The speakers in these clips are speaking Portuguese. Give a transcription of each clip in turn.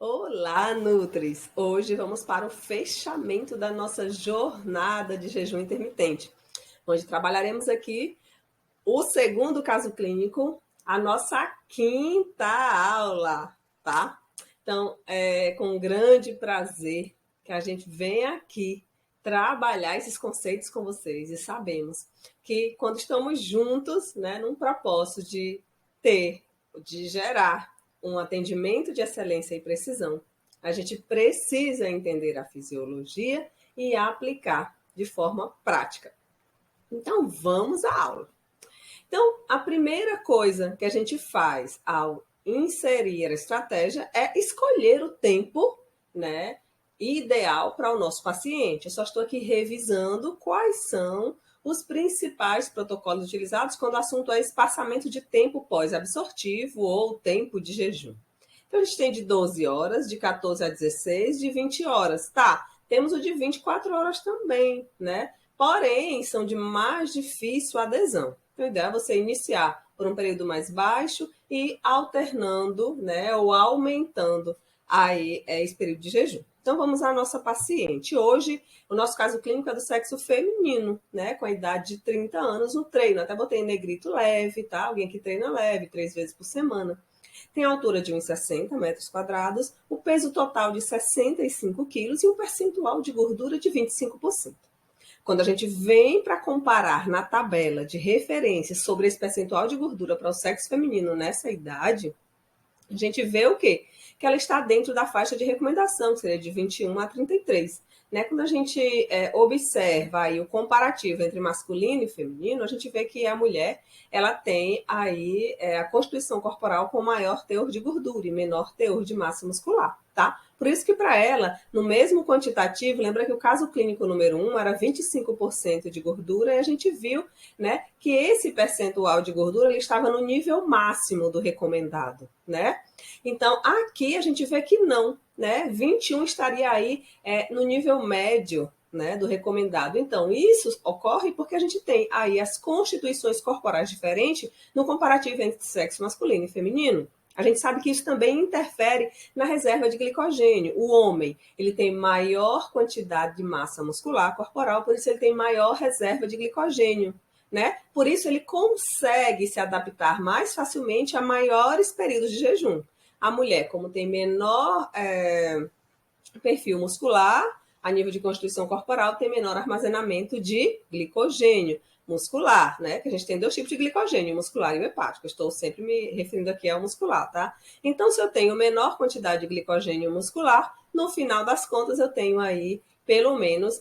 Olá, Nutris! Hoje vamos para o fechamento da nossa jornada de jejum intermitente, onde trabalharemos aqui o segundo caso clínico, a nossa quinta aula, tá? Então, é com grande prazer que a gente vem aqui trabalhar esses conceitos com vocês e sabemos que quando estamos juntos, né, num propósito de gerar um atendimento de excelência e precisão, a gente precisa entender a fisiologia e aplicar de forma prática. Então, vamos à aula. Então, a primeira coisa que a gente faz ao inserir a estratégia é escolher o tempo, né, ideal para o nosso paciente. Eu só estou aqui revisando quais são os principais protocolos utilizados quando o assunto é espaçamento de tempo pós-absortivo ou tempo de jejum. Então, a gente tem de 12 horas, de 14 a 16, de 20 horas. Tá, temos o de 24 horas também, né? Porém, são de mais difícil adesão. Então, a ideia é você iniciar por um período mais baixo e alternando, né, ou aumentando aí esse período de jejum. Então, vamos à nossa paciente. Hoje, o nosso caso clínico é do sexo feminino, né, com a idade de 30 anos no treino. Até botei em negrito leve, tá? Alguém que treina leve, 3 vezes por semana. Tem a altura de 1,60 metros quadrados, o peso total de 65 quilos e um percentual de gordura de 25%. Quando a gente vem para comparar na tabela de referência sobre esse percentual de gordura para o sexo feminino nessa idade, a gente vê o quê? Que ela está dentro da faixa de recomendação, que seria de 21 a 33. Né? Quando a gente observa aí o comparativo entre masculino e feminino, a gente vê que a mulher ela tem aí a constituição corporal com maior teor de gordura e menor teor de massa muscular, tá? Por isso que para ela, no mesmo quantitativo, lembra que o caso clínico número 1 era 25% de gordura e a gente viu, né, que esse percentual de gordura ele estava no nível máximo do recomendado, né? Então, aqui a gente vê que não, né? 21 estaria aí no nível médio, né, do recomendado. Então, isso ocorre porque a gente tem aí as constituições corporais diferentes no comparativo entre sexo masculino e feminino. A gente sabe que isso também interfere na reserva de glicogênio. O homem, ele tem maior quantidade de massa muscular corporal, por isso ele tem maior reserva de glicogênio, né? Por isso ele consegue se adaptar mais facilmente a maiores períodos de jejum. A mulher, como tem menor perfil muscular, a nível de constituição corporal, tem menor armazenamento de glicogênio muscular, né? Que a gente tem dois tipos de glicogênio, muscular e o hepático. Eu estou sempre me referindo aqui ao muscular, tá? Então, se eu tenho menor quantidade de glicogênio muscular, no final das contas, eu tenho aí, pelo menos,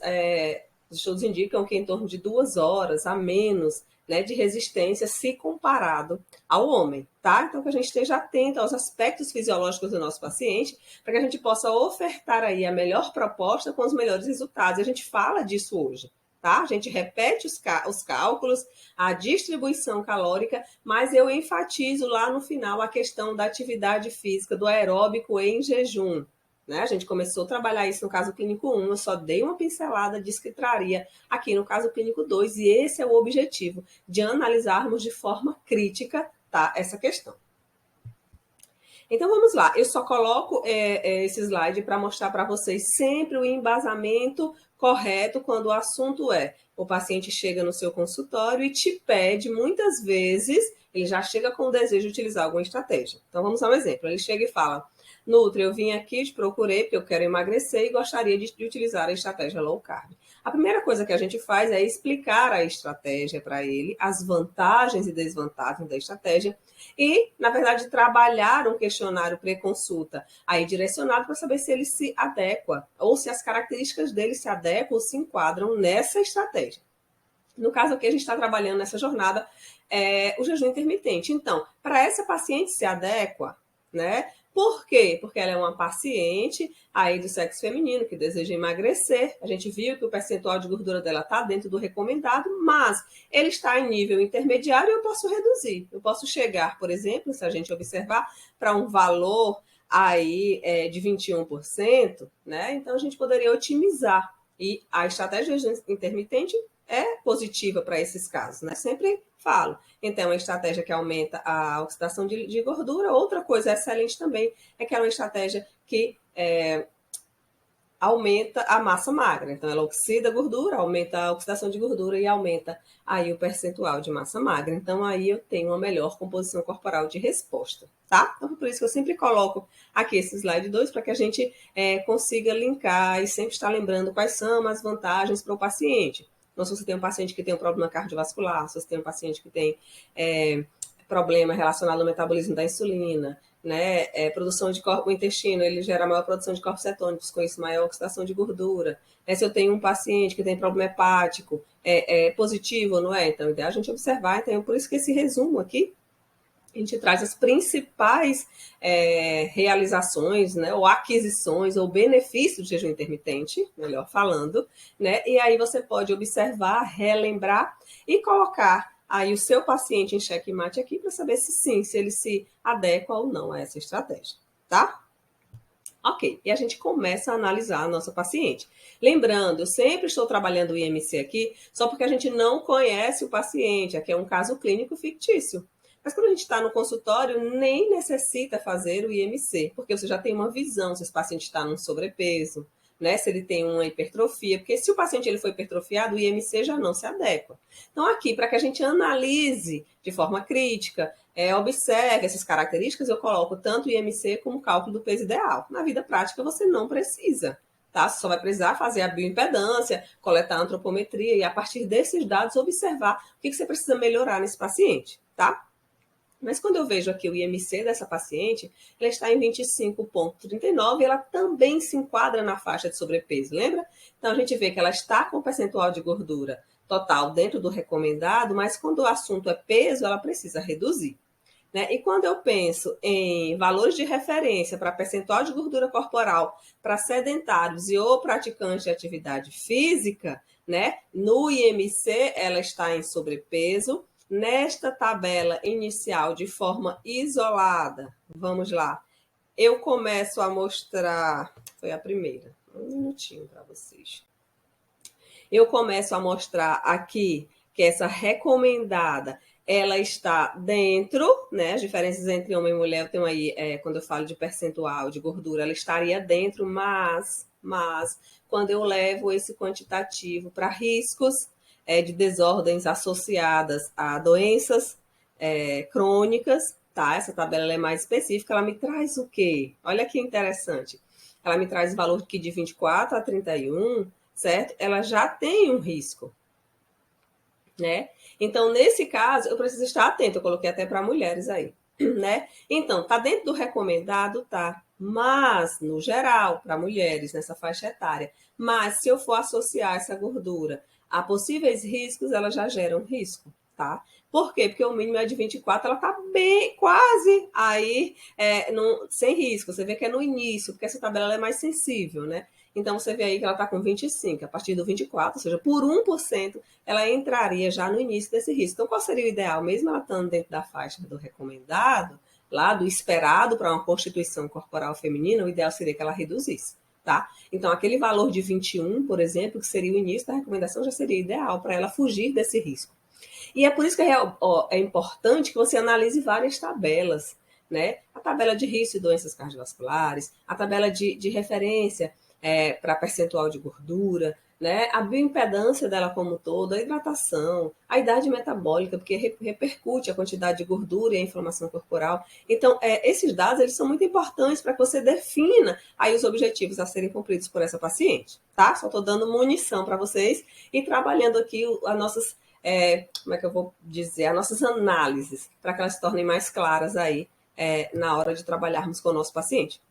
os estudos indicam que em torno de 2 horas a menos, né, de resistência se comparado ao homem, tá? Então, que a gente esteja atento aos aspectos fisiológicos do nosso paciente, para que a gente possa ofertar aí a melhor proposta com os melhores resultados. E a gente fala disso hoje, tá? A gente repete os cálculos, a distribuição calórica, mas eu enfatizo lá no final a questão da atividade física, do aeróbico em jejum. Né? A gente começou a trabalhar isso no caso clínico 1, eu só dei uma pincelada, disse que traria aqui no caso clínico 2, e esse é o objetivo, de analisarmos de forma crítica, tá, essa questão. Então vamos lá, eu só coloco esse slide para mostrar para vocês sempre o embasamento correto quando o assunto o paciente chega no seu consultório e te pede, muitas vezes, ele já chega com o desejo de utilizar alguma estratégia. Então vamos a um exemplo, ele chega e fala: Nutri, eu vim aqui, te procurei porque eu quero emagrecer e gostaria de utilizar a estratégia low carb. A primeira coisa que a gente faz é explicar a estratégia para ele, as vantagens e desvantagens da estratégia e, na verdade, trabalhar um questionário pré-consulta aí direcionado para saber se ele se adequa ou se as características dele se adequam ou se enquadram nessa estratégia. No caso aqui, a gente está trabalhando nessa jornada o jejum intermitente. Então, para essa paciente se adequa, né? Por quê? Porque ela é uma paciente aí do sexo feminino que deseja emagrecer. A gente viu que o percentual de gordura dela está dentro do recomendado, mas ele está em nível intermediário e eu posso reduzir. Eu posso chegar, por exemplo, se a gente observar, para um valor aí de 21%, né? Então a gente poderia otimizar. E a estratégia intermitente é positiva para esses casos, né? Sempre Falo. Então, é uma estratégia que aumenta a oxidação de gordura. Outra coisa excelente também é que é uma estratégia que aumenta a massa magra. Então, ela oxida a gordura, aumenta a oxidação de gordura e aumenta aí o percentual de massa magra. Então, aí eu tenho uma melhor composição corporal de resposta, tá? Então, por isso que eu sempre coloco aqui esse slide 2 para que a gente consiga linkar e sempre estar lembrando quais são as vantagens para o paciente. Então, se você tem um paciente que tem um problema cardiovascular, se você tem um paciente que tem problema relacionado ao metabolismo da insulina, né? Produção de corpo, o intestino, ele gera maior produção de corpos cetônicos, com isso maior oxidação de gordura. Se eu tenho um paciente que tem problema hepático, é positivo ou não é? Então, é ideal a gente observar. Então, por isso que esse resumo aqui, a gente traz as principais realizações, né, ou aquisições, ou benefícios do jejum intermitente, melhor falando, né? E aí você pode observar, relembrar e colocar aí o seu paciente em xeque-mate aqui para saber se sim, se ele se adequa ou não a essa estratégia, tá? Ok, e a gente começa a analisar a nossa paciente. Lembrando, eu sempre estou trabalhando o IMC aqui, só porque a gente não conhece o paciente, aqui é um caso clínico fictício. Mas quando a gente está no consultório, nem necessita fazer o IMC, porque você já tem uma visão se esse paciente está num sobrepeso, né? Se ele tem uma hipertrofia, porque se o paciente ele for hipertrofiado, o IMC já não se adequa. Então, aqui, para que a gente analise de forma crítica, observe essas características, eu coloco tanto o IMC como o cálculo do peso ideal. Na vida prática, você não precisa, tá? Você só vai precisar fazer a bioimpedância, coletar a antropometria e, a partir desses dados, observar o que você precisa melhorar nesse paciente, tá? Mas quando eu vejo aqui o IMC dessa paciente, ela está em 25,39 e ela também se enquadra na faixa de sobrepeso, lembra? Então a gente vê que ela está com percentual de gordura total dentro do recomendado, mas quando o assunto é peso, ela precisa reduzir. Né? E quando eu penso em valores de referência para percentual de gordura corporal para sedentários e ou praticantes de atividade física, né? No IMC ela está em sobrepeso. Nesta tabela inicial, de forma isolada, vamos lá, eu começo a mostrar, foi a primeira, um minutinho para vocês. Eu começo a mostrar aqui que essa recomendada, ela está dentro, né? As diferenças entre homem e mulher, eu tenho aí, quando eu falo de percentual de gordura, ela estaria dentro, mas quando eu levo esse quantitativo para riscos de desordens associadas a doenças crônicas, tá? Essa tabela é mais específica, ela me traz o quê? Olha que interessante. Ela me traz o valor aqui de 24 a 31, certo? Ela já tem um risco, né? Então, nesse caso, eu preciso estar atento. Eu coloquei até para mulheres aí, né? Então, tá dentro do recomendado, tá? Mas, no geral, para mulheres nessa faixa etária. Mas, se eu for associar essa gordura a possíveis riscos, ela já gera um risco, tá? Por quê? Porque o mínimo é de 24, ela tá bem, quase aí, sem risco. Você vê que é no início, porque essa tabela é mais sensível, né? Então, você vê aí que ela está com 25, a partir do 24, ou seja, por 1%, ela entraria já no início desse risco. Então, qual seria o ideal? Mesmo ela estando dentro da faixa do recomendado, lá do esperado para uma constituição corporal feminina, o ideal seria que ela reduzisse, tá? Então, aquele valor de 21, por exemplo, que seria o início da recomendação, já seria ideal para ela fugir desse risco. E é por isso que é importante que você analise várias tabelas, né? A tabela de risco de doenças cardiovasculares, a tabela de referência para percentual de gordura, né? A bioimpedância dela como um todo, a hidratação, a idade metabólica, porque repercute a quantidade de gordura e a inflamação corporal. Então, esses dados eles são muito importantes para que você defina aí os objetivos a serem cumpridos por essa paciente, tá? Só estou dando munição para vocês e trabalhando aqui as nossas, como é que eu vou dizer, as nossas análises, para que elas se tornem mais claras aí na hora de trabalharmos com o nosso paciente.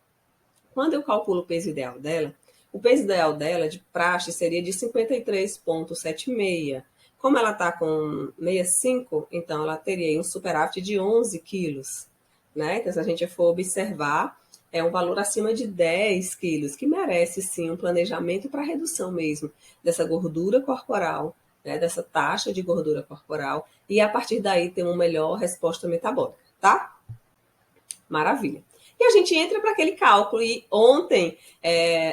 Quando eu calculo o peso ideal dela, o peso ideal dela de praxe seria de 53,76. Como ela está com 65, então ela teria um superávit de 11 quilos. Né? Então, se a gente for observar, é um valor acima de 10 quilos, que merece sim um planejamento para redução mesmo dessa gordura corporal, né? Dessa taxa de gordura corporal, e a partir daí ter uma melhor resposta metabólica, tá? Maravilha. E a gente entra para aquele cálculo. E ontem,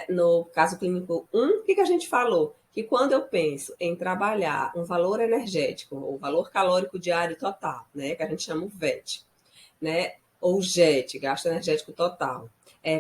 no caso clínico 1, o que a gente falou? que quando eu penso em trabalhar um valor energético, ou valor calórico diário total, né, que a gente chama o VET, né, ou JET, gasto energético total,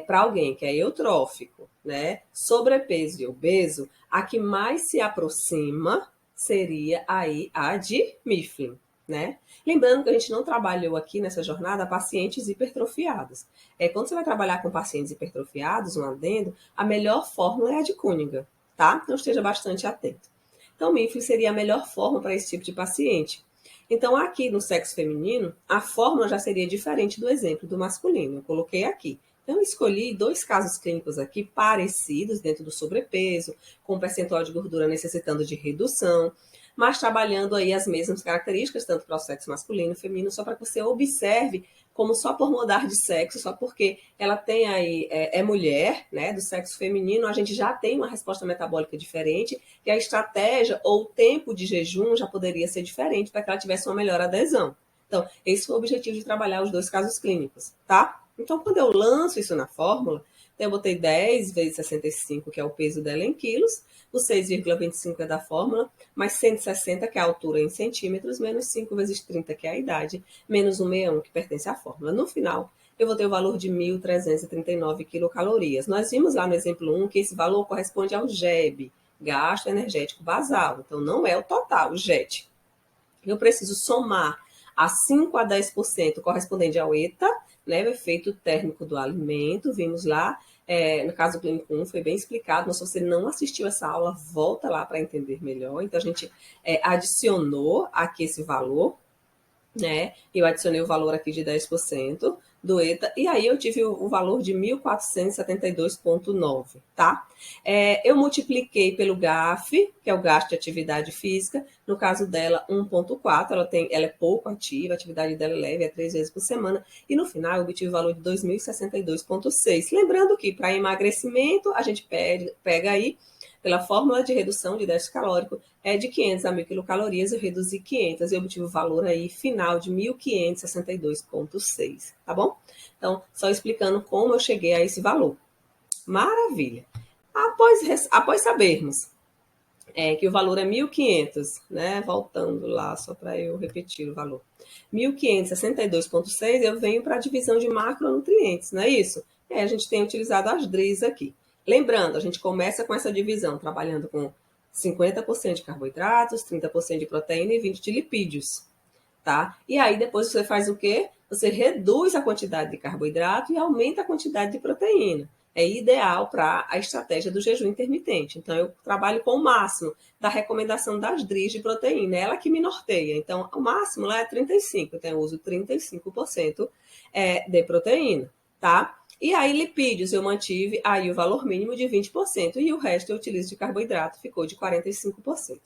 para alguém que é eutrófico, né, sobrepeso e obeso, a que mais se aproxima seria aí a de Mifflin, né? Lembrando que a gente não trabalhou aqui nessa jornada pacientes hipertrofiados. Quando você vai trabalhar com pacientes hipertrofiados, um adendo, a melhor fórmula é a de Cunningham, tá? Então esteja bastante atento. Então, Mifflin seria a melhor forma para esse tipo de paciente. Então, aqui no sexo feminino, a fórmula já seria diferente do exemplo do masculino. Eu coloquei aqui. Então, eu escolhi 2 casos clínicos aqui parecidos dentro do sobrepeso, com percentual de gordura necessitando de redução, mas trabalhando aí as mesmas características, tanto para o sexo masculino e feminino, só para que você observe como só por mudar de sexo, só porque ela tem aí, mulher, né, do sexo feminino, a gente já tem uma resposta metabólica diferente, e a estratégia ou o tempo de jejum já poderia ser diferente para que ela tivesse uma melhor adesão. Então, esse foi o objetivo de trabalhar os 2 casos clínicos, tá? Então, quando eu lanço isso na fórmula, então eu botei 10 vezes 65, que é o peso dela em quilos, o 6,25 é da fórmula, mais 160, que é a altura em centímetros, menos 5 vezes 30, que é a idade, menos 161, que pertence à fórmula. No final, eu vou ter o valor de 1.339 quilocalorias. Nós vimos lá no exemplo 1 que esse valor corresponde ao GEB, gasto energético basal. Então, não é o total, o JET. Eu preciso somar a 5 a 10% correspondente ao ETA, né, o efeito térmico do alimento. Vimos lá, no caso clínico 1, foi bem explicado, mas se você não assistiu essa aula, volta lá para entender melhor. Então, a gente adicionou aqui esse valor, né? Eu adicionei o valor aqui de 10% do ETA, e aí eu tive o valor de 1.472,9, tá? Eu multipliquei pelo GAF, que é o gasto de atividade física, no caso dela, 1,4, ela é pouco ativa, a atividade dela é leve, é 3 vezes por semana, e no final eu obtive o valor de 2.062,6. Lembrando que para emagrecimento, a gente pega aí, pela fórmula de redução de déficit calórico, de 500 a 1.000 quilocalorias, eu reduzi 500 e obtive o valor aí final de 1.562,6, tá bom? Então, só explicando como eu cheguei a esse valor. Maravilha! Após sabermos que o valor é 1.500, né? Voltando lá, só para eu repetir o valor. 1.562,6, eu venho para a divisão de macronutrientes, não é isso? A gente tem utilizado as DRIs aqui. Lembrando, a gente começa com essa divisão, trabalhando com 50% de carboidratos, 30% de proteína e 20% de lipídios, tá? E aí depois você faz o quê? Você reduz a quantidade de carboidrato e aumenta a quantidade de proteína. É ideal para a estratégia do jejum intermitente. Então, eu trabalho com o máximo da recomendação das DRIs de proteína, ela que me norteia. Então, o máximo lá é 35%, então eu uso 35% de proteína, tá? E aí, lipídios, eu mantive aí o valor mínimo de 20%, e o resto eu utilizo de carboidrato, ficou de 45%.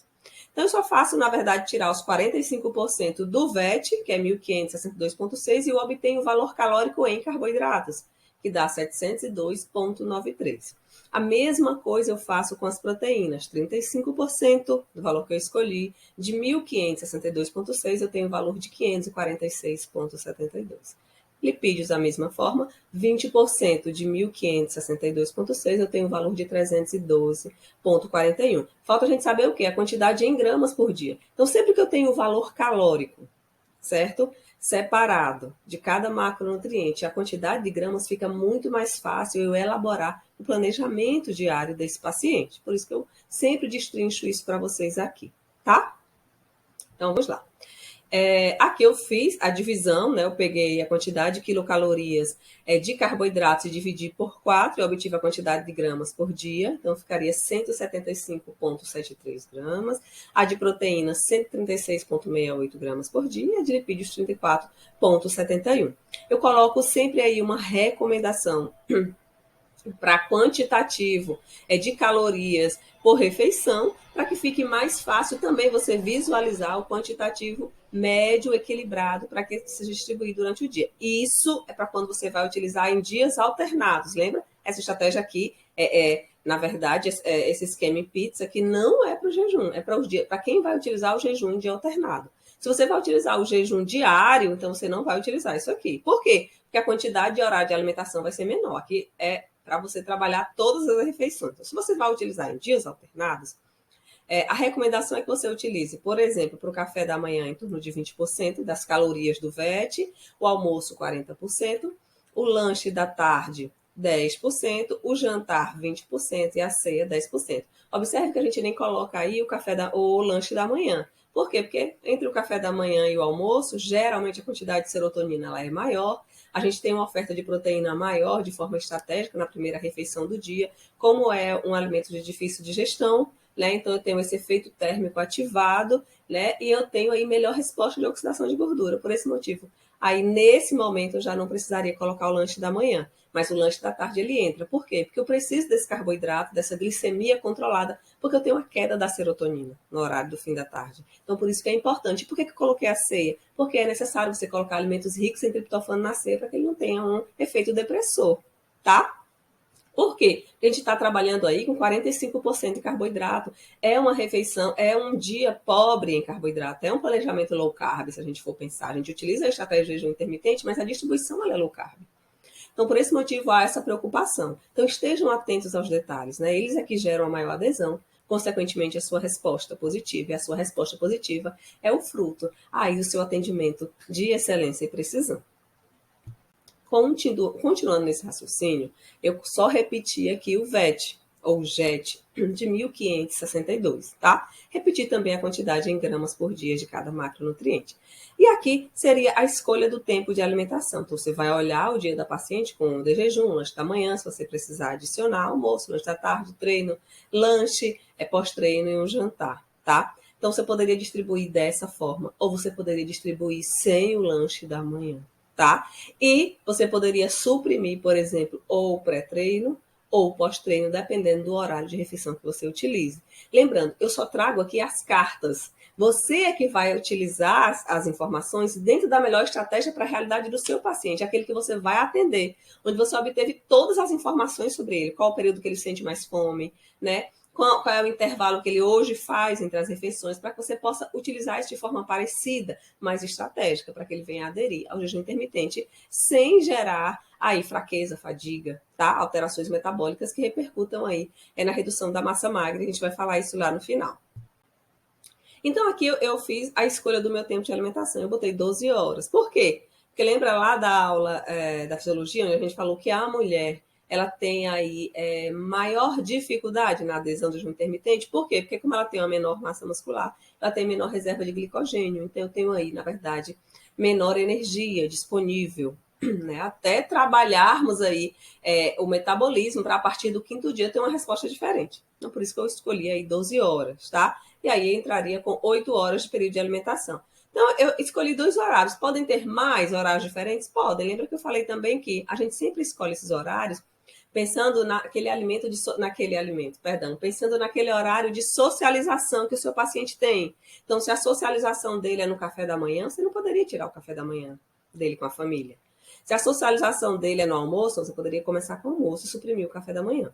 Então, eu só faço, na verdade, tirar os 45% do VET, que é 1.562,6, e eu obtenho o valor calórico em carboidratos, que dá 702,93. A mesma coisa eu faço com as proteínas, 35% do valor que eu escolhi, de 1.562,6 eu tenho o valor de 546,72. Lipídios, da mesma forma, 20% de 1.562,6 eu tenho o valor de 312,41. Falta a gente saber o quê? A quantidade em gramas por dia. Então, sempre que eu tenho o valor calórico, certo? Separado de cada macronutriente, a quantidade de gramas, fica muito mais fácil eu elaborar o planejamento diário desse paciente. Por isso que eu sempre destrincho isso para vocês aqui, tá? Então, vamos lá. Aqui eu fiz a divisão, né? Eu peguei a quantidade de quilocalorias de carboidratos e dividi por 4, eu obtive a quantidade de gramas por dia, então ficaria 175,73 gramas. A de proteína, 136,68 gramas por dia, e a de lipídios, 34,71. Eu coloco sempre aí uma recomendação para quantitativo de calorias por refeição, para que fique mais fácil também você visualizar o quantitativo médio equilibrado para que seja distribuído durante o dia. Isso é para quando você vai utilizar em dias alternados, lembra? Essa estratégia aqui na verdade, esse esquema em pizza aqui não é para o jejum, é para os dias, para quem vai utilizar o jejum em dia alternado. Se você vai utilizar o jejum diário, então você não vai utilizar isso aqui. Por quê? Porque a quantidade de horário de alimentação vai ser menor. Aqui é para você trabalhar todas as refeições. Então, se você vai utilizar em dias alternados, A recomendação é que você utilize, por exemplo, para o café da manhã em torno de 20% das calorias do VET, o almoço 40%, o lanche da tarde 10%, o jantar 20% e a ceia 10%. Observe que a gente nem coloca aí o lanche da manhã. Por quê? Porque entre o café da manhã e o almoço, geralmente a quantidade de serotonina lá é maior, a gente tem uma oferta de proteína maior de forma estratégica na primeira refeição do dia, como é um alimento de difícil digestão, né? Então eu tenho esse efeito térmico ativado, né? E eu tenho aí melhor resposta de oxidação de gordura, por esse motivo. Aí nesse momento eu já não precisaria colocar o lanche da manhã, mas o lanche da tarde ele entra. Por quê? Porque eu preciso desse carboidrato, dessa glicemia controlada, porque eu tenho uma queda da serotonina no horário do fim da tarde. Então, por isso que é importante. Por que eu coloquei a ceia? Porque é necessário você colocar alimentos ricos em triptofano na ceia para que ele não tenha um efeito depressor, tá? Por quê? Porque a gente está trabalhando aí com 45% de carboidrato. É uma refeição, é um dia pobre em carboidrato, é um planejamento low carb, se a gente for pensar. A gente utiliza a estratégia de jejum intermitente, mas a distribuição é low carb. Então, por esse motivo, há essa preocupação. Então, estejam atentos aos detalhes, né? Eles é que geram a maior adesão, consequentemente, a sua resposta positiva. E a sua resposta positiva é o fruto aí do seu atendimento de excelência e precisão. Continuando nesse raciocínio, eu só repeti aqui o VET, ou JET, de 1562, tá? Repetir também a quantidade em gramas por dia de cada macronutriente. E aqui seria a escolha do tempo de alimentação. Então, você vai olhar o dia da paciente com o de jejum, lanche da manhã, se você precisar adicionar, almoço, lanche da tarde, treino, lanche, pós-treino e um jantar, tá? Então, você poderia distribuir dessa forma, ou você poderia distribuir sem o lanche da manhã, tá? E você poderia suprimir, por exemplo, ou pré-treino ou pós-treino, dependendo do horário de refeição que você utilize. Lembrando, eu só trago aqui as cartas. Você é que vai utilizar as informações dentro da melhor estratégia para a realidade do seu paciente, aquele que você vai atender, onde você obteve todas as informações sobre ele, qual o período que ele sente mais fome, né? Qual é o intervalo que ele hoje faz entre as refeições, para que você possa utilizar isso de forma parecida, mais estratégica, para que ele venha aderir ao jejum intermitente sem gerar aí fraqueza, fadiga, tá? Alterações metabólicas que repercutam aí na redução da massa magra, a gente vai falar isso lá no final. Então aqui eu fiz a escolha do meu tempo de alimentação, eu botei 12 horas. Por quê? Porque lembra lá da aula da fisiologia, onde a gente falou que a mulher ela tem aí maior dificuldade na adesão do jejum intermitente. Por quê? Porque como ela tem uma menor massa muscular, ela tem menor reserva de glicogênio. Então eu tenho aí, na verdade, menor energia disponível, né? Até trabalharmos aí o metabolismo para a partir do quinto dia ter uma resposta diferente. Então por isso que eu escolhi aí 12 horas, tá? E aí entraria com 8 horas de período de alimentação. Então, eu escolhi 2 horários. Podem ter mais horários diferentes? Podem. Lembra que eu falei também que a gente sempre escolhe esses horários pensando pensando naquele horário de socialização que o seu paciente tem. Então, se a socialização dele é no café da manhã, você não poderia tirar o café da manhã dele com a família. Se a socialização dele é no almoço, você poderia começar com o almoço e suprimir o café da manhã.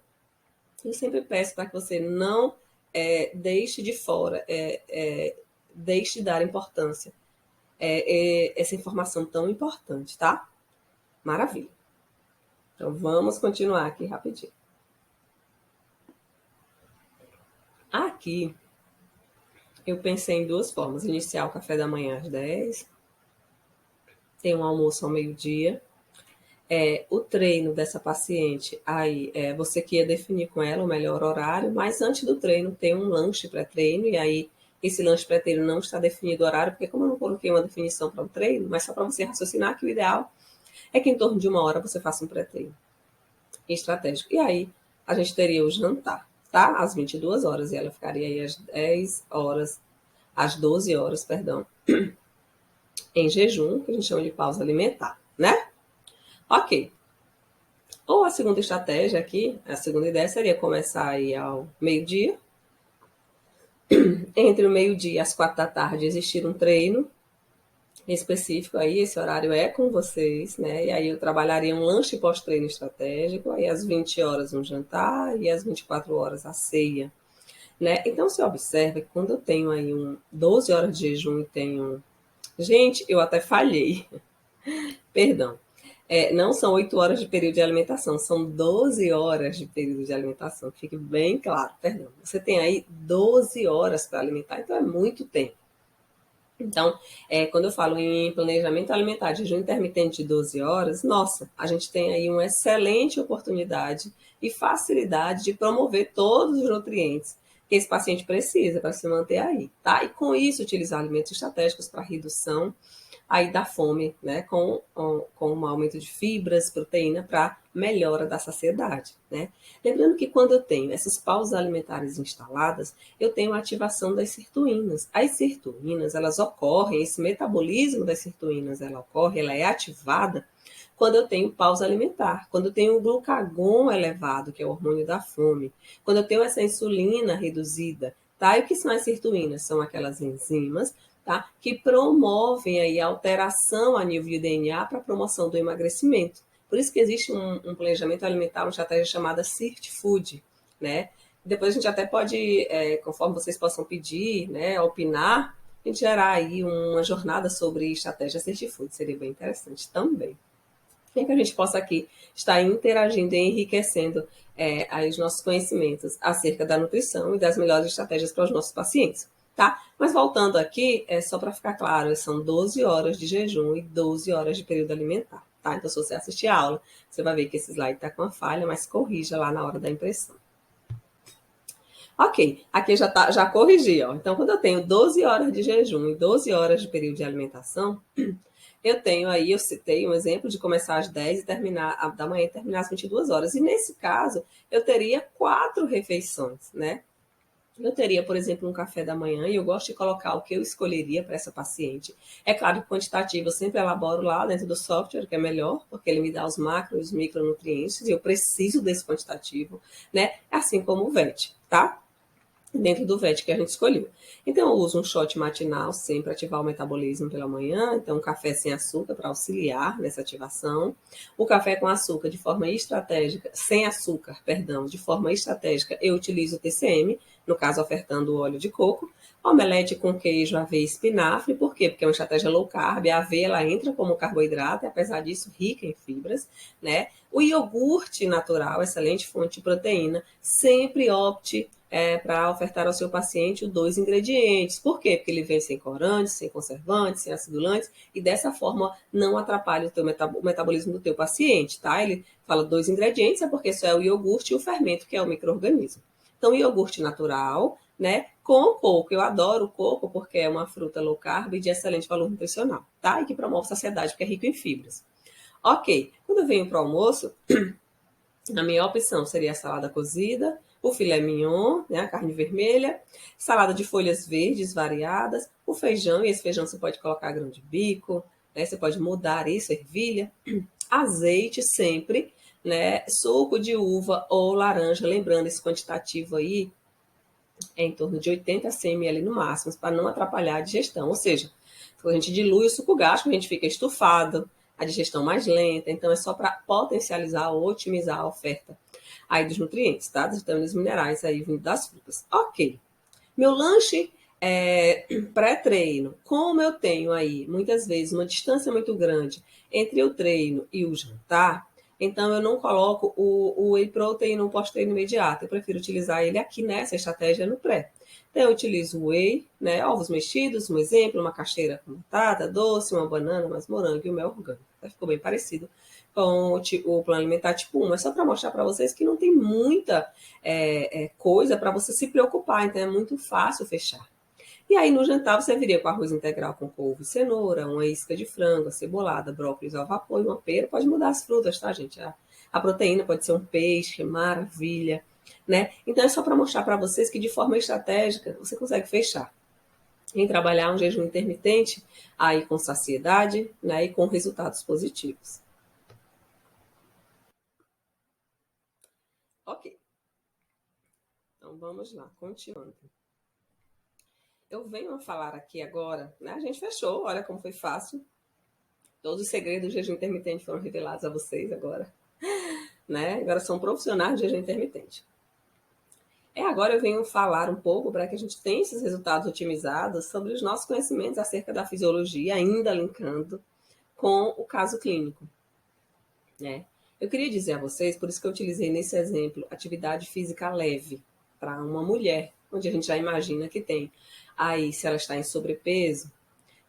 Eu sempre peço para que você não deixe de fora, deixe de dar importância essa informação tão importante, tá? Maravilha. Então, vamos continuar aqui rapidinho. Aqui, eu pensei em duas formas. Iniciar o café da manhã às 10, ter um almoço ao meio-dia. O treino dessa paciente, aí você que ia definir com ela o melhor horário, mas antes do treino tem um lanche pré-treino, e aí esse lanche pré-treino não está definido o horário, porque como eu não coloquei uma definição para o treino, mas só para você raciocinar que o ideal é que em torno de 1 hora você faça um pré-treino estratégico. E aí a gente teria o jantar, tá? Às 22 horas, e ela ficaria aí às 10 horas, às 12 horas, perdão, em jejum, que a gente chama de pausa alimentar, né? Ok. Ou a segunda estratégia aqui, a segunda ideia seria começar aí ao meio-dia. Entre o meio-dia e as 4 da tarde existir um treino específico aí, esse horário é com vocês, né? E aí eu trabalharia um lanche pós-treino estratégico, aí às 20 horas um jantar e às 24 horas a ceia, né? Então você observa que quando eu tenho aí 12 horas de jejum e tenho... Gente, eu até falhei. Perdão. não são 8 horas de período de alimentação, são 12 horas de período de alimentação, que fique bem claro, perdão. Você tem aí 12 horas para alimentar, então é muito tempo. Então, quando eu falo em planejamento alimentar de jejum intermitente de 12 horas, nossa, a gente tem aí uma excelente oportunidade e facilidade de promover todos os nutrientes que esse paciente precisa para se manter aí, tá? E com isso, utilizar alimentos estratégicos para redução aí da fome, né, com um aumento de fibras, proteína, para melhora da saciedade, né? Lembrando que quando eu tenho essas pausas alimentares instaladas, eu tenho a ativação das sirtuínas. As sirtuínas, elas ocorrem, esse metabolismo das sirtuínas, ela é ativada quando eu tenho pausa alimentar, quando eu tenho o glucagon elevado, que é o hormônio da fome, quando eu tenho essa insulina reduzida, tá? E o que são as sirtuínas? São aquelas enzimas, tá? Que promovem aí a alteração a nível de DNA para a promoção do emagrecimento. Por isso que existe um planejamento alimentar, uma estratégia chamada SIRT Food, né? Depois a gente até pode, conforme vocês possam pedir, né, opinar, a gente gerar aí uma jornada sobre estratégia SIRT Food, seria bem interessante também. Bem que a gente possa aqui estar interagindo e enriquecendo aí os nossos conhecimentos acerca da nutrição e das melhores estratégias para os nossos pacientes, tá? Mas voltando aqui, só para ficar claro, são 12 horas de jejum e 12 horas de período alimentar, tá? Então, se você assistir a aula, você vai ver que esse slide está com uma falha, mas corrija lá na hora da impressão. Ok, aqui já corrigi, ó. Então, quando eu tenho 12 horas de jejum e 12 horas de período de alimentação, eu citei um exemplo de começar às 10 e terminar da manhã e terminar às 22 horas. E nesse caso, eu teria 4 refeições, né? Eu teria, por exemplo, um café da manhã e eu gosto de colocar o que eu escolheria para essa paciente. É claro que quantitativo eu sempre elaboro lá dentro do software, que é melhor, porque ele me dá os macros e os micronutrientes e eu preciso desse quantitativo, né? Assim como o VET, tá? Dentro do VET que a gente escolheu. Então, eu uso um shot matinal sempre para ativar o metabolismo pela manhã, então um café sem açúcar para auxiliar nessa ativação. O café com açúcar de forma estratégica, sem açúcar, perdão, de forma estratégica, eu utilizo o TCM, no caso ofertando o óleo de coco. Omelete com queijo, aveia e espinafre, por quê? Porque é uma estratégia low carb, a aveia ela entra como carboidrato, e apesar disso rica em fibras, né? O iogurte natural, excelente fonte de proteína, sempre opte para ofertar ao seu paciente os 2 ingredientes. Por quê? Porque ele vem sem corantes, sem conservantes, sem acidulantes, e dessa forma não atrapalha o metabolismo do teu paciente, tá? Ele fala 2 ingredientes, é porque só é o iogurte e o fermento, que é o micro-organismo. Então, iogurte natural, né? Com coco. Eu adoro o coco porque é uma fruta low carb e de excelente valor nutricional, tá? E que promove saciedade porque é rico em fibras. Ok, quando eu venho para o almoço, a minha opção seria a salada cozida, o filé mignon, né, a carne vermelha, salada de folhas verdes variadas, o feijão, e esse feijão você pode colocar grão de bico, né, você pode mudar isso, ervilha, azeite sempre, né, suco de uva ou laranja, lembrando esse quantitativo aí é em torno de 80 a 100 ml no máximo, para não atrapalhar a digestão, ou seja, quando a gente dilui o suco gástrico, a gente fica estufado, a digestão mais lenta, então é só para potencializar ou otimizar a oferta aí dos nutrientes, tá? Dos vitaminas minerais aí vindo das frutas. Ok. Meu lanche pré-treino, como eu tenho aí muitas vezes uma distância muito grande entre o treino e o jantar, então eu não coloco o whey protein no pós-treino imediato. Eu prefiro utilizar ele aqui nessa estratégia no pré. Então eu utilizo o whey, né, ovos mexidos, um exemplo, uma caixeira com batata doce, uma banana, mais morango e o mel orgânico. Ficou bem parecido com o plano alimentar tipo 1. É só para mostrar para vocês que não tem muita coisa para você se preocupar, então é muito fácil fechar. E aí no jantar você viria com arroz integral com couve e cenoura, uma isca de frango, cebolada, brócolis ao vapor e uma pera. Pode mudar as frutas, tá, gente? A proteína pode ser um peixe, maravilha, né? Então é só para mostrar para vocês que de forma estratégica você consegue fechar em trabalhar um jejum intermitente aí com saciedade, né, e com resultados positivos. Ok. Então vamos lá, continuando. Eu venho a falar aqui agora, né? A gente fechou, olha como foi fácil. Todos os segredos do jejum intermitente foram revelados a vocês agora, né? Agora são profissionais de jejum intermitente. Agora eu venho falar um pouco para que a gente tenha esses resultados otimizados sobre os nossos conhecimentos acerca da fisiologia, ainda linkando com o caso clínico. né? Eu queria dizer a vocês, por isso que eu utilizei nesse exemplo, atividade física leve para uma mulher, onde a gente já imagina que tem. Aí, se ela está em sobrepeso,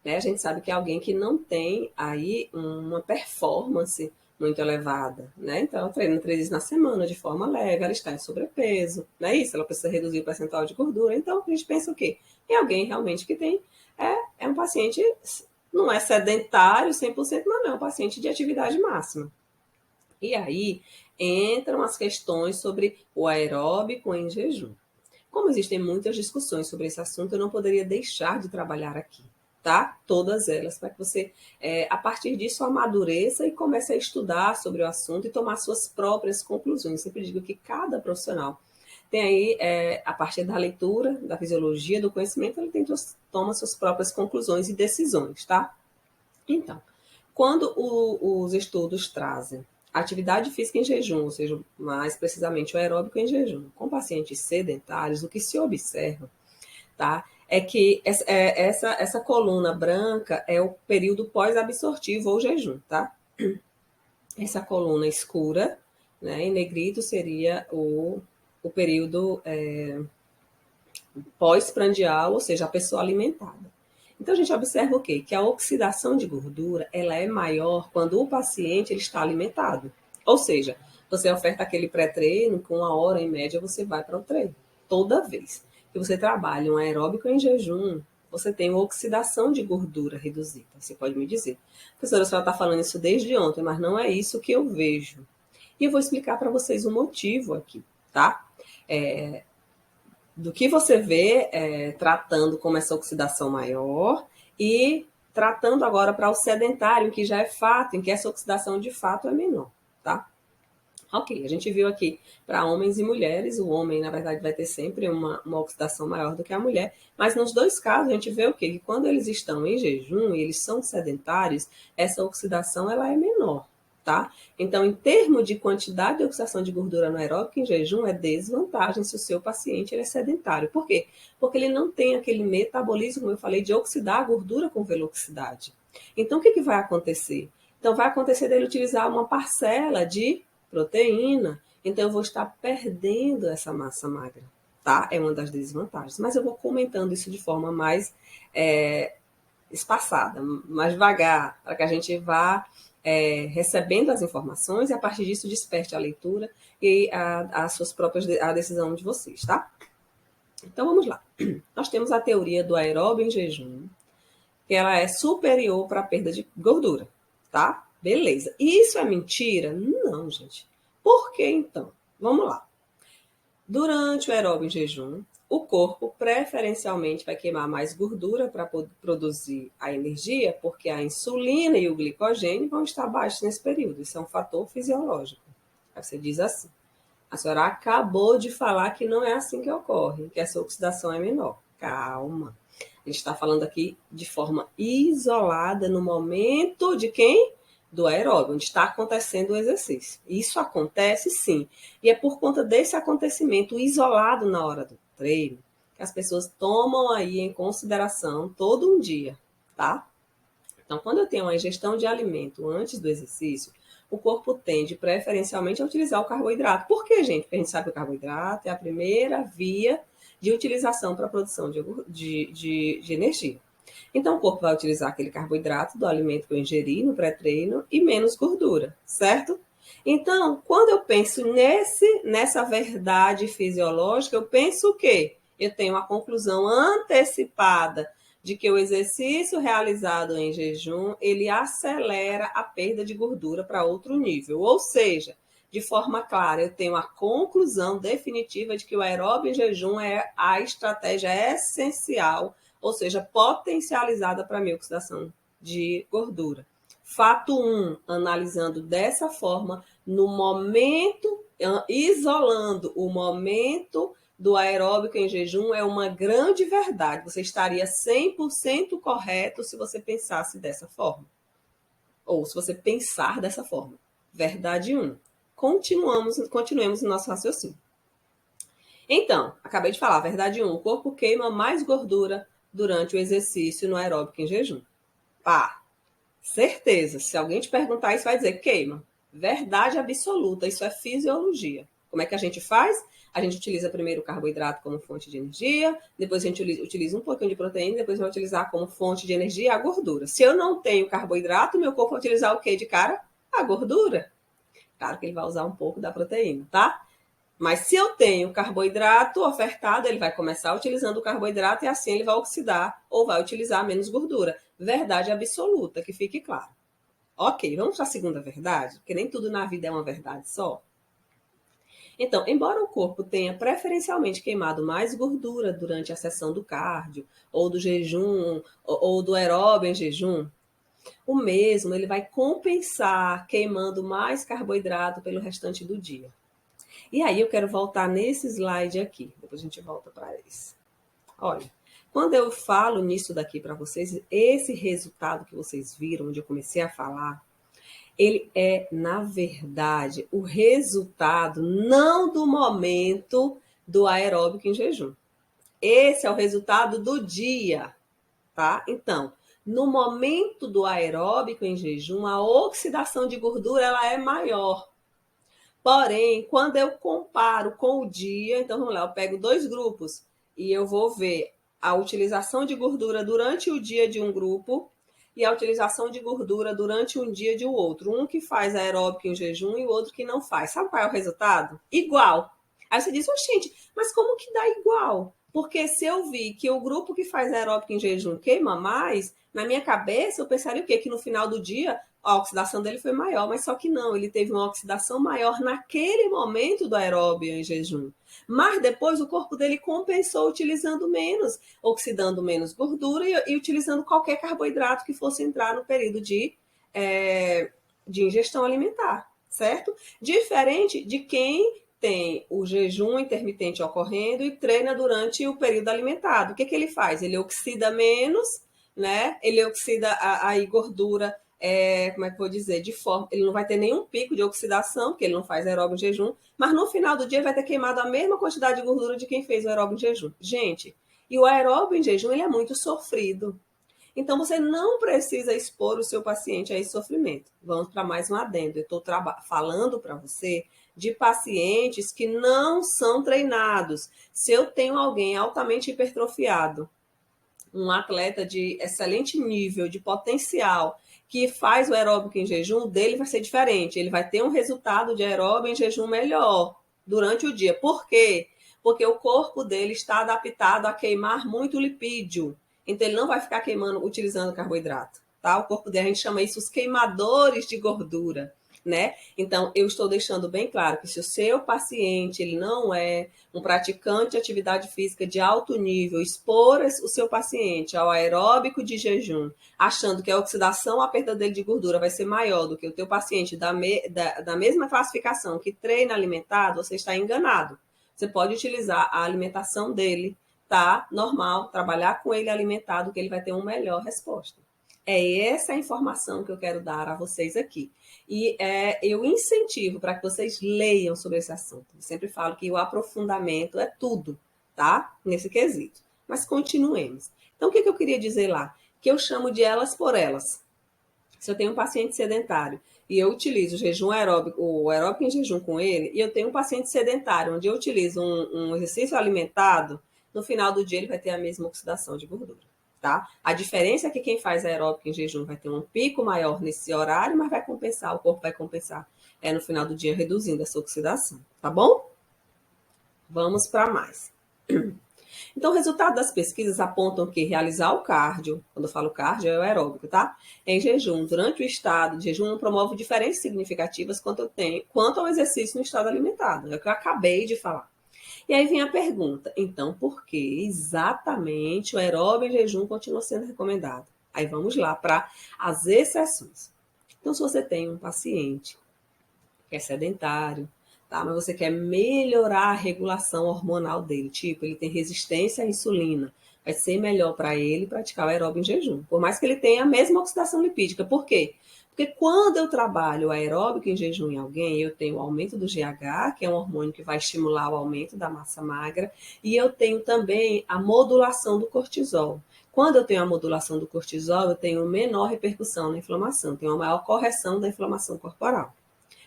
né, a gente sabe que é alguém que não tem aí uma performance muito elevada, né? Então, ela treina 3 vezes na semana de forma leve, ela está em sobrepeso, não é isso? Ela precisa reduzir o percentual de gordura. Então, a gente pensa o quê? É alguém realmente que tem, é um paciente, não é sedentário 100%, mas não é um paciente de atividade máxima. E aí entram as questões sobre o aeróbico em jejum. Como existem muitas discussões sobre esse assunto, eu não poderia deixar de trabalhar aqui, tá? Todas elas, para que você, a partir disso, amadureça e comece a estudar sobre o assunto e tomar suas próprias conclusões. Eu sempre digo que cada profissional tem aí, a partir da leitura, da fisiologia, do conhecimento, ele toma suas próprias conclusões e decisões, tá? Então, quando os estudos trazem atividade física em jejum, ou seja, mais precisamente o aeróbico em jejum, com pacientes sedentários, o que se observa, tá, é que essa coluna branca é o período pós-absortivo ou jejum, tá? Essa coluna escura, né, em negrito seria o período pós-prandial, ou seja, a pessoa alimentada. Então a gente observa o quê? Que a oxidação de gordura ela é maior quando o paciente ele está alimentado. Ou seja, você oferta aquele pré-treino, com 1 hora em média você vai para o treino. Toda vez que você trabalha um aeróbico em jejum, você tem uma oxidação de gordura reduzida. Você pode me dizer, professora, a senhora está falando isso desde ontem, mas não é isso que eu vejo. E eu vou explicar para vocês o motivo aqui, tá? Do que você vê tratando como essa oxidação maior e tratando agora para o sedentário, que já é fato, em que essa oxidação de fato é menor, tá? Ok, a gente viu aqui para homens e mulheres, o homem, na verdade, vai ter sempre uma oxidação maior do que a mulher, mas nos dois casos a gente vê o quê? Que quando eles estão em jejum e eles são sedentários, essa oxidação ela é menor, tá? Então, em termos de quantidade de oxidação de gordura anaeróbica em jejum, é desvantagem se o seu paciente ele é sedentário. Por quê? Porque ele não tem aquele metabolismo, como eu falei, de oxidar a gordura com velocidade. Então, o que vai acontecer? Então, vai acontecer dele utilizar uma parcela de proteína, então eu vou estar perdendo essa massa magra, tá? É uma das desvantagens. Mas eu vou comentando isso de forma mais espaçada, mais devagar, para que a gente vá recebendo as informações e a partir disso desperte a leitura e as suas próprias a decisão de vocês, tá? Então vamos lá. Nós temos a teoria do aeróbio em jejum, que ela é superior para a perda de gordura, tá? Beleza. Isso é mentira? Não, gente. Por que então? Vamos lá. Durante o aeróbio em jejum, o corpo preferencialmente vai queimar mais gordura para produzir a energia, porque a insulina e o glicogênio vão estar baixos nesse período. Isso é um fator fisiológico. Aí você diz assim: a senhora acabou de falar que não é assim que ocorre, que essa oxidação é menor. Calma. A gente está falando aqui de forma isolada no momento de quem? Do aeróbio, onde está acontecendo o exercício. Isso acontece sim. E é por conta desse acontecimento isolado na hora do treino que as pessoas tomam aí em consideração todo um dia, tá? Então, quando eu tenho uma ingestão de alimento antes do exercício, o corpo tende preferencialmente a utilizar o carboidrato. Por quê, gente? Porque a gente sabe que o carboidrato é a primeira via de utilização para a produção de energia. Então, o corpo vai utilizar aquele carboidrato do alimento que eu ingeri no pré-treino e menos gordura, certo? Então, quando eu penso nessa verdade fisiológica, eu penso o quê? Eu tenho a conclusão antecipada de que o exercício realizado em jejum, ele acelera a perda de gordura para outro nível. Ou seja, de forma clara, eu tenho a conclusão definitiva de que o aeróbio em jejum é a estratégia essencial, ou seja, potencializada para a minha oxidação de gordura. Fato 1, analisando dessa forma, no momento, isolando o momento do aeróbico em jejum, é uma grande verdade. Você estaria 100% correto se você pensasse dessa forma. Ou se você pensar dessa forma. Verdade 1. Continuemos no nosso raciocínio. Então, acabei de falar, verdade 1. O corpo queima mais gordura durante o exercício no aeróbico em jejum. Pá, certeza. Se alguém te perguntar isso, vai dizer queima. Verdade absoluta, isso é fisiologia. Como é que a gente faz? A gente utiliza primeiro o carboidrato como fonte de energia, depois a gente utiliza um pouquinho de proteína, depois vai utilizar como fonte de energia a gordura. Se eu não tenho carboidrato, meu corpo vai utilizar o que de cara? A gordura. Claro que ele vai usar um pouco da proteína, tá? Mas se eu tenho carboidrato ofertado, ele vai começar utilizando o carboidrato e assim ele vai oxidar ou vai utilizar menos gordura. Verdade absoluta, que fique claro. Ok, vamos para a segunda verdade, porque nem tudo na vida é uma verdade só. Então, embora o corpo tenha preferencialmente queimado mais gordura durante a sessão do cardio, ou do jejum, ou do aeróbio em jejum, o mesmo ele vai compensar queimando mais carboidrato pelo restante do dia. E aí eu quero voltar nesse slide aqui, depois a gente volta para esse. Olha, quando eu falo nisso daqui para vocês, esse resultado que vocês viram, onde eu comecei a falar, ele é, na verdade, o resultado não do momento do aeróbico em jejum. Esse é o resultado do dia, tá? Então, no momento do aeróbico em jejum, a oxidação de gordura ela é maior. Porém, quando eu comparo com o dia, então vamos lá, eu pego dois grupos e eu vou ver a utilização de gordura durante o dia de um grupo e a utilização de gordura durante um dia de outro. Um que faz aeróbico em jejum e o outro que não faz. Sabe qual é o resultado? Igual. Aí você diz, gente, mas como que dá igual? Porque se eu vi que o grupo que faz aeróbico em jejum queima mais, na minha cabeça eu pensaria o quê? Que no final do dia a oxidação dele foi maior, mas só que não, ele teve uma oxidação maior naquele momento do aeróbio em jejum. Mas depois o corpo dele compensou utilizando menos, oxidando menos gordura e utilizando qualquer carboidrato que fosse entrar no período de ingestão alimentar, certo? Diferente de quem tem o jejum intermitente ocorrendo e treina durante o período alimentado. O que, que ele faz? Ele oxida menos, né? Ele oxida a gordura, como é que eu vou dizer? De forma, ele não vai ter nenhum pico de oxidação, porque ele não faz aeróbio em jejum, mas no final do dia ele vai ter queimado a mesma quantidade de gordura de quem fez o aeróbio em jejum. Gente, e o aeróbio em jejum ele é muito sofrido. Então, você não precisa expor o seu paciente a esse sofrimento. Vamos para mais um adendo. Eu estou falando para você de pacientes que não são treinados. Se eu tenho alguém altamente hipertrofiado, um atleta de excelente nível, de potencial, que faz o aeróbico em jejum, dele vai ser diferente. Ele vai ter um resultado de aeróbico em jejum melhor durante o dia. Por quê? Porque o corpo dele está adaptado a queimar muito lipídio. Então, ele não vai ficar queimando, utilizando carboidrato. Tá? O corpo dele, a gente chama isso os queimadores de gordura. Né? Então, eu estou deixando bem claro que se o seu paciente ele não é um praticante de atividade física de alto nível, expor o seu paciente ao aeróbico de jejum, achando que a oxidação, a perda dele de gordura vai ser maior do que o teu paciente da mesma classificação que treina alimentado, você está enganado. Você pode utilizar a alimentação dele, tá? Normal, trabalhar com ele alimentado, que ele vai ter uma melhor resposta. É essa a informação que eu quero dar a vocês aqui. E eu incentivo para que vocês leiam sobre esse assunto. Eu sempre falo que o aprofundamento é tudo, tá? Nesse quesito. Mas continuemos. Então, o que eu queria dizer lá? Que eu chamo de elas por elas. Se eu tenho um paciente sedentário e eu utilizo o jejum aeróbico, o aeróbico em jejum com ele, e eu tenho um paciente sedentário onde eu utilizo um exercício alimentado, no final do dia ele vai ter a mesma oxidação de gordura. Tá? A diferença é que quem faz aeróbico em jejum vai ter um pico maior nesse horário, mas vai compensar, o corpo vai compensar no final do dia, reduzindo essa oxidação, tá bom? Vamos para mais. Então, o resultado das pesquisas apontam que realizar o cardio, quando eu falo cardio, é o aeróbico, tá? Em jejum, durante o estado de jejum, promove diferenças significativas quanto ao exercício no estado alimentado. É o que eu acabei de falar. E aí vem a pergunta, então por que exatamente o aeróbio em jejum continua sendo recomendado? Aí vamos lá para as exceções. Então, se você tem um paciente que é sedentário, tá? Mas você quer melhorar a regulação hormonal dele, tipo, ele tem resistência à insulina, vai ser melhor para ele praticar o aeróbio em jejum, por mais que ele tenha a mesma oxidação lipídica. Por quê? Porque quando eu trabalho aeróbico em jejum em alguém, eu tenho o aumento do GH, que é um hormônio que vai estimular o aumento da massa magra, e eu tenho também a modulação do cortisol. Quando eu tenho a modulação do cortisol, eu tenho menor repercussão na inflamação, tenho uma maior correção da inflamação corporal.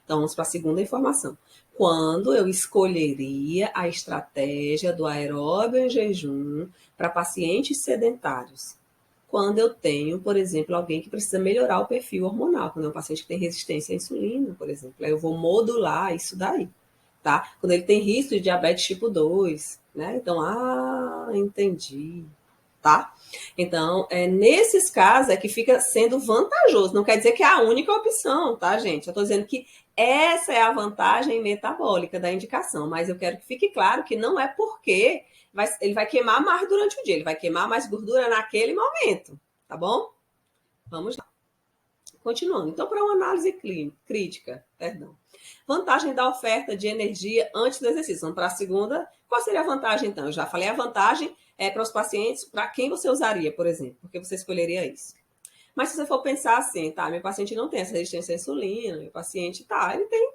Então, vamos para a segunda informação. Quando eu escolheria a estratégia do aeróbio em jejum para pacientes sedentários? Quando eu tenho, por exemplo, alguém que precisa melhorar o perfil hormonal, quando é um paciente que tem resistência à insulina, por exemplo, aí eu vou modular isso daí, tá? Quando ele tem risco de diabetes tipo 2, né? Então, entendi, tá? Então, nesses casos é que fica sendo vantajoso. Não quer dizer que é a única opção, tá, gente? Eu estou dizendo que essa é a vantagem metabólica da indicação, mas eu quero que fique claro que não é porque ele vai queimar mais durante o dia, ele vai queimar mais gordura naquele momento, tá bom? Vamos lá. Continuando. Então, para uma análise crítica, perdão. Vantagem da oferta de energia antes do exercício. Vamos para a segunda. Qual seria a vantagem, então? Eu já falei a vantagem para os pacientes, para quem você usaria, por exemplo, porque você escolheria isso. Mas se você for pensar assim, tá, meu paciente não tem essa resistência à insulina, meu paciente, tá, ele tem,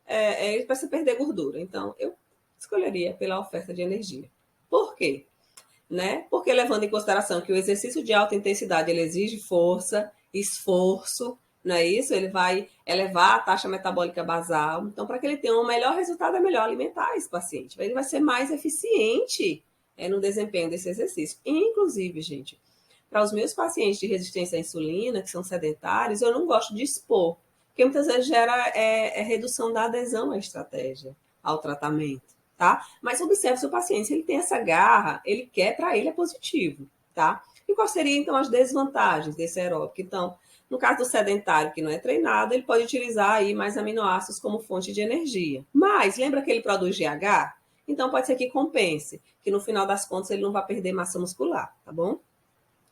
ele precisa perder gordura. Então, eu escolheria pela oferta de energia. Por quê? Né? Porque levando em consideração que o exercício de alta intensidade ele exige força, esforço, não é isso? Ele vai elevar a taxa metabólica basal. Então, para que ele tenha um melhor resultado, é melhor alimentar esse paciente. Ele vai ser mais eficiente no desempenho desse exercício. Inclusive, gente, para os meus pacientes de resistência à insulina, que são sedentários, eu não gosto de expor, porque muitas vezes gera redução da adesão à estratégia, ao tratamento. Tá? Mas observe seu paciente, se ele tem essa garra, ele quer, para ele é positivo, tá? E quais seriam, então, as desvantagens desse aeróbico? Então, no caso do sedentário que não é treinado, ele pode utilizar aí mais aminoácidos como fonte de energia. Mas, lembra que ele produz GH? Então, pode ser que compense, que no final das contas ele não vai perder massa muscular, tá bom?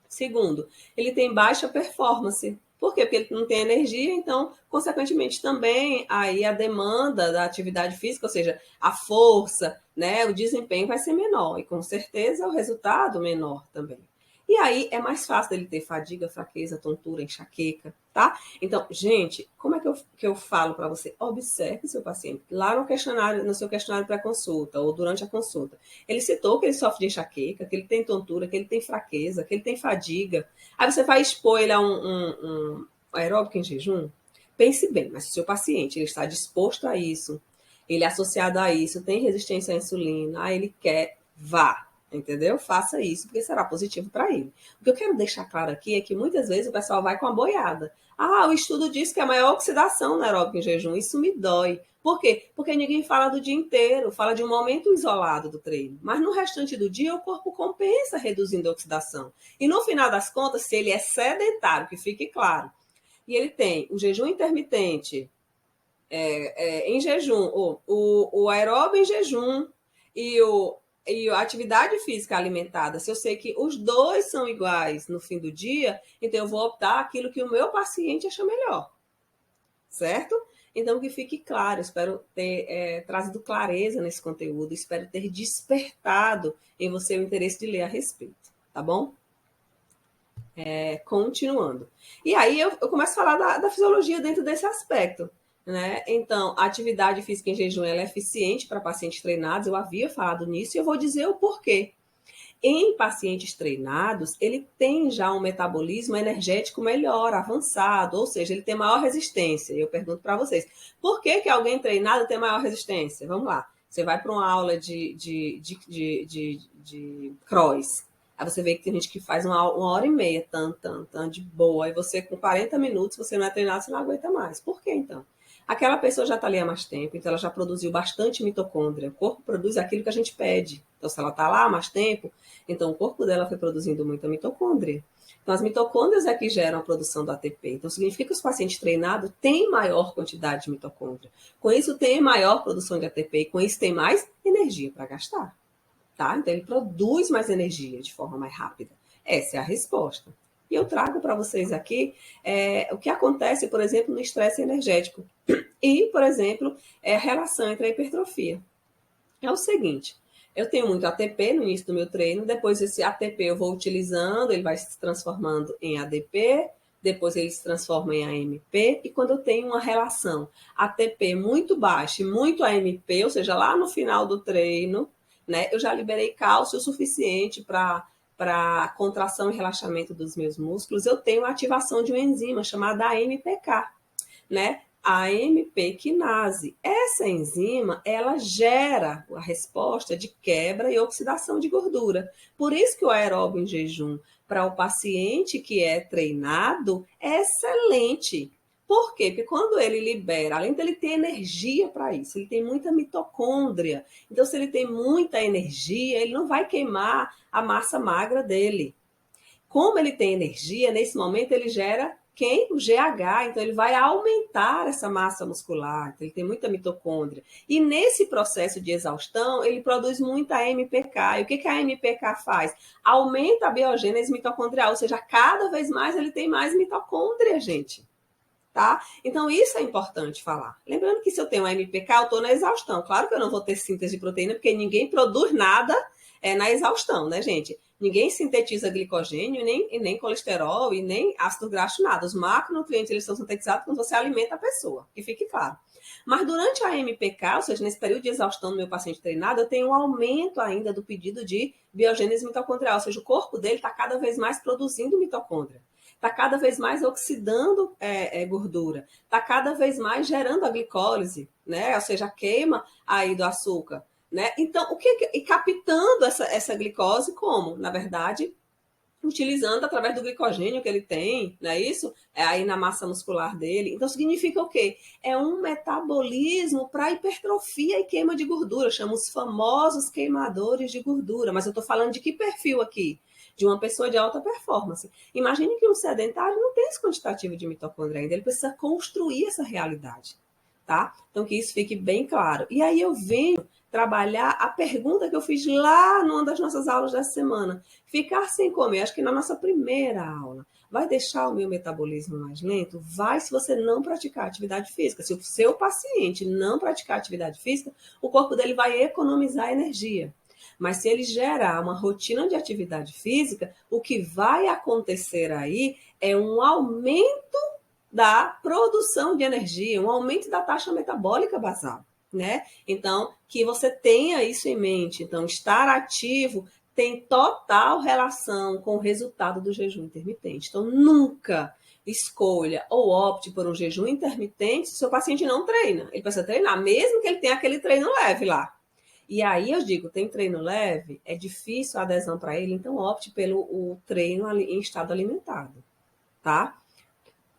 Segundo, ele tem baixa performance. Por quê? Porque ele não tem energia, então, consequentemente, também aí a demanda da atividade física, ou seja, a força, né, o desempenho vai ser menor. E com certeza o resultado menor também. E aí é mais fácil dele ter fadiga, fraqueza, tontura, enxaqueca, tá? Então, gente, como é que eu falo para você? Observe seu paciente. Lá no questionário, no seu questionário pré-consulta ou durante a consulta, ele citou que ele sofre de enxaqueca, que ele tem tontura, que ele tem fraqueza, que ele tem fadiga. Aí você vai expor ele a um aeróbico em jejum? Pense bem, mas se o seu paciente ele está disposto a isso, ele é associado a isso, tem resistência à insulina, ele quer, vá. Entendeu? Faça isso, porque será positivo para ele. O que eu quero deixar claro aqui é que muitas vezes o pessoal vai com a boiada. O estudo diz que é a maior oxidação na aeróbica em jejum. Isso me dói. Por quê? Porque ninguém fala do dia inteiro, fala de um momento isolado do treino. Mas no restante do dia, o corpo compensa reduzindo a oxidação. E no final das contas, se ele é sedentário, que fique claro, e ele tem o jejum intermitente em jejum, o aeróbio em jejum e a atividade física alimentada, se eu sei que os dois são iguais no fim do dia, então eu vou optar aquilo que o meu paciente acha melhor, certo? Então, que fique claro, espero ter trazido clareza nesse conteúdo, espero ter despertado em você o interesse de ler a respeito, tá bom? Continuando. E aí eu começo a falar da fisiologia dentro desse aspecto. Né? Então, a atividade física em jejum ela é eficiente para pacientes treinados, eu havia falado nisso e eu vou dizer o porquê. Em pacientes treinados, ele tem já um metabolismo energético melhor, avançado, ou seja, ele tem maior resistência. Eu pergunto para vocês, por que alguém treinado tem maior resistência? Vamos lá, você vai para uma aula de cross, aí você vê que tem gente que faz uma hora e meia, de boa, e você com 40 minutos, você não é treinado, você não aguenta mais. Por que então? Aquela pessoa já está ali há mais tempo, então ela já produziu bastante mitocôndria. O corpo produz aquilo que a gente pede. Então, se ela está lá há mais tempo, então o corpo dela foi produzindo muita mitocôndria. Então, as mitocôndrias é que geram a produção do ATP. Então, significa que os pacientes treinados têm maior quantidade de mitocôndria. Com isso, tem maior produção de ATP e com isso tem mais energia para gastar. Tá? Então, ele produz mais energia de forma mais rápida. Essa é a resposta. E eu trago para vocês aqui o que acontece, por exemplo, no estresse energético. E, por exemplo, a relação entre a hipertrofia. É o seguinte, eu tenho muito ATP no início do meu treino, depois esse ATP eu vou utilizando, ele vai se transformando em ADP, depois ele se transforma em AMP, e quando eu tenho uma relação ATP muito baixa e muito AMP, ou seja, lá no final do treino, né, eu já liberei cálcio o suficiente para contração e relaxamento dos meus músculos, eu tenho a ativação de uma enzima chamada AMPK, né? a AMP quinase. Essa enzima, ela gera a resposta de quebra e oxidação de gordura. Por isso que o aeróbio em jejum, para o paciente que é treinado, é excelente. Por quê? Porque quando ele libera, além dele ter energia para isso, ele tem muita mitocôndria. Então, se ele tem muita energia, ele não vai queimar a massa magra dele. Como ele tem energia, nesse momento ele gera quem? O GH, então ele vai aumentar essa massa muscular, então ele tem muita mitocôndria. E nesse processo de exaustão, ele produz muita AMPK. E o que a AMPK faz? Aumenta a biogênese mitocondrial, ou seja, cada vez mais ele tem mais mitocôndria, gente. Tá? Então, isso é importante falar. Lembrando que se eu tenho AMPK, eu estou na exaustão. Claro que eu não vou ter síntese de proteína, porque ninguém produz nada na exaustão, né, gente? Ninguém sintetiza glicogênio, nem colesterol, e nem ácido graxo, nada. Os macronutrientes, eles são sintetizados quando você alimenta a pessoa, que fique claro. Mas durante a AMPK, ou seja, nesse período de exaustão do meu paciente treinado, eu tenho um aumento ainda do pedido de biogênese mitocondrial, ou seja, o corpo dele está cada vez mais produzindo mitocôndria, está cada vez mais oxidando gordura, está cada vez mais gerando a glicólise, né? Ou seja, a queima aí do açúcar. Né? Então, e captando essa glicose como? Na verdade, utilizando através do glicogênio que ele tem, não é isso? Aí na massa muscular dele. Então, significa o quê? É um metabolismo para hipertrofia e queima de gordura. Chama os famosos queimadores de gordura. Mas eu estou falando de que perfil aqui? De uma pessoa de alta performance. Imagine que um sedentário não tem esse quantitativo de mitocôndria ainda. Ele precisa construir essa realidade. Tá? Então, que isso fique bem claro. E aí eu venho trabalhar a pergunta que eu fiz lá numa das nossas aulas dessa semana. Ficar sem comer, acho que na nossa primeira aula, vai deixar o meu metabolismo mais lento? Vai, se você não praticar atividade física. Se o seu paciente não praticar atividade física, o corpo dele vai economizar energia. Mas se ele gerar uma rotina de atividade física, o que vai acontecer aí é um aumento da produção de energia, um aumento da taxa metabólica basal, né? Então, que você tenha isso em mente. Então, estar ativo tem total relação com o resultado do jejum intermitente. Então, nunca escolha ou opte por um jejum intermitente se o seu paciente não treina. Ele precisa treinar, mesmo que ele tenha aquele treino leve lá. E aí eu digo, tem treino leve, é difícil a adesão para ele, então opte pelo o treino em estado alimentado, tá?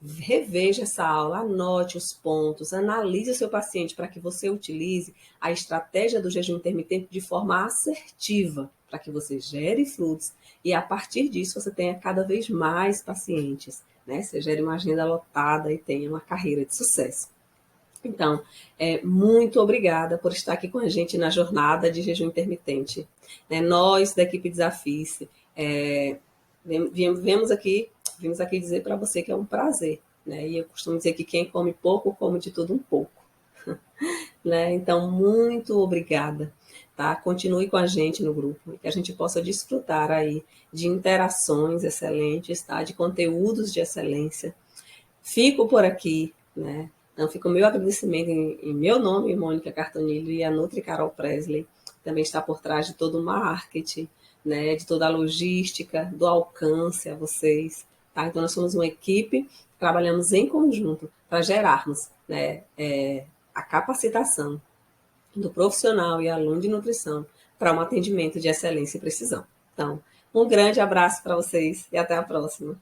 Reveja essa aula, anote os pontos, analise o seu paciente para que você utilize a estratégia do jejum intermitente de forma assertiva, para que você gere frutos e a partir disso você tenha cada vez mais pacientes, né? Você gere uma agenda lotada e tenha uma carreira de sucesso. Então, muito obrigada por estar aqui com a gente na jornada de jejum intermitente. Nós, da equipe Desafice, vimos aqui dizer para você que é um prazer, né? E eu costumo dizer que quem come pouco, come de tudo um pouco. Né? Então, muito obrigada. Tá? Continue com a gente no grupo, que a gente possa desfrutar aí de interações excelentes, tá? De conteúdos de excelência. Fico por aqui, né? Então, fica o meu agradecimento em meu nome, Mônica Cartonilho, e a Nutri Carol Presley, que também está por trás de todo o marketing, né? De toda a logística, do alcance a vocês. Tá? Então, nós somos uma equipe, trabalhamos em conjunto para gerarmos, né, a capacitação do profissional e aluno de nutrição para um atendimento de excelência e precisão. Então, um grande abraço para vocês e até a próxima.